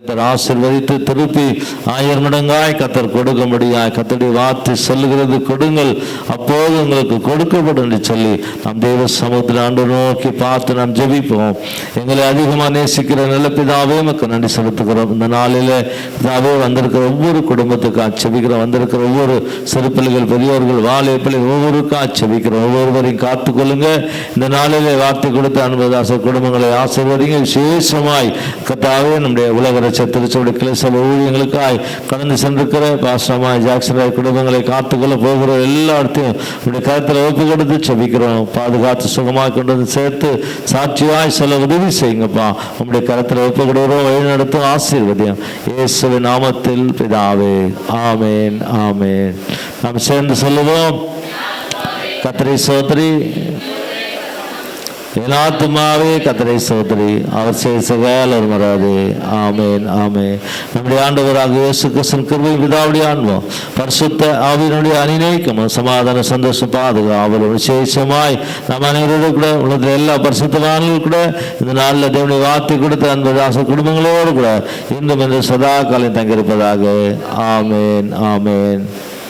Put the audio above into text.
ஆசீர்வதித்து திருப்பி 1000 மடங்காய் கர்த்தர் கொடுக்கும்படியாய் கர்த்தருடைய வார்த்தை சொல்லுகிறது, கொடுங்கள் அப்போது உங்களுக்கு கொடுக்கப்படும் என்று சொல்லி நாம் தேவ சமூகத்தில் ஆண்டு நோக்கி பார்த்து நாம் ஜெபிப்போம். எங்களை அதிகமாக நேசிக்கிற நல்ல பிதாவே மக்கள் நன்றி செலுத்துகிறோம். இந்த நாளில் பிதாவே வந்திருக்கிற ஒவ்வொரு குடும்பத்துக்காக செபிக்கிறோம். வந்திருக்கிற ஒவ்வொரு சிறு பிள்ளைகள், பெரியோர்கள், வாலிப பிள்ளைகள் ஒவ்வொருக்காக செபிக்கிறோம். ஒவ்வொருவரையும் காத்துக்கொள்ளுங்க. இந்த நாளிலே வார்த்தை கொடுத்த அன்பதாச குடும்பங்களை ஆசீர்வதிங்க. விசேஷமாய் கர்த்தாவே நம்முடைய உலக திருச்சபை கிளைசபை ஊழியங்களுக்காய் கடந்து சென்றிருக்கிற பாஸ்டமாய் ஜாக்சன் குடும்பங்களை காத்துக்கொள்ள போகிற எல்லா இடத்தையும் நம்முடைய கருத்தில் ஒப்பு கொடுத்து செபிக்கிறோம். பாதுகாத்து சுகமாக கொண்டு வந்து சேர்த்து சாட்சியாய் சொல்ல உதவி செய்யுங்கப்பா. நம்முடைய கருத்தில் ஒப்பு கொடுக்கிறோம். வழிநடத்தும் ஆசீர்வதியம் இயேசுவின் நாமத்தில் பிதாவே, ஆமேன் ஆமேன். நாம் சேர்ந்து சொல்லுவோம். கர்த்தரை ஸ்தோத்திரி, என் ஆத்துமாவே கர்த்தரை ஸ்தோத்திரி, அவர் செய்த சகல மறாதே. ஆமேன் ஆமேன். நம்முடைய ஆண்டவராக இயேசு கிறிஸ்துவின் கிருபை, பிதாவுடைய அன்பும் பரிசுத்த ஆவியினுடைய அநிநேக்கமும் சமாதான சந்தோஷம் பாதுகாவல் விசேஷமாய் நம் அனைவரோடு கூட உலகத்தில் எல்லா பரிசுத்தவான்களும் கூட இந்த நாளில் தேவனுடைய வார்த்தை கொடுத்த அன்பதாச குடும்பங்களோடு கூட இன்றும் இந்த சதா காலம் தங்கியிருப்பதாக. ஆமேன் ஆமேன்.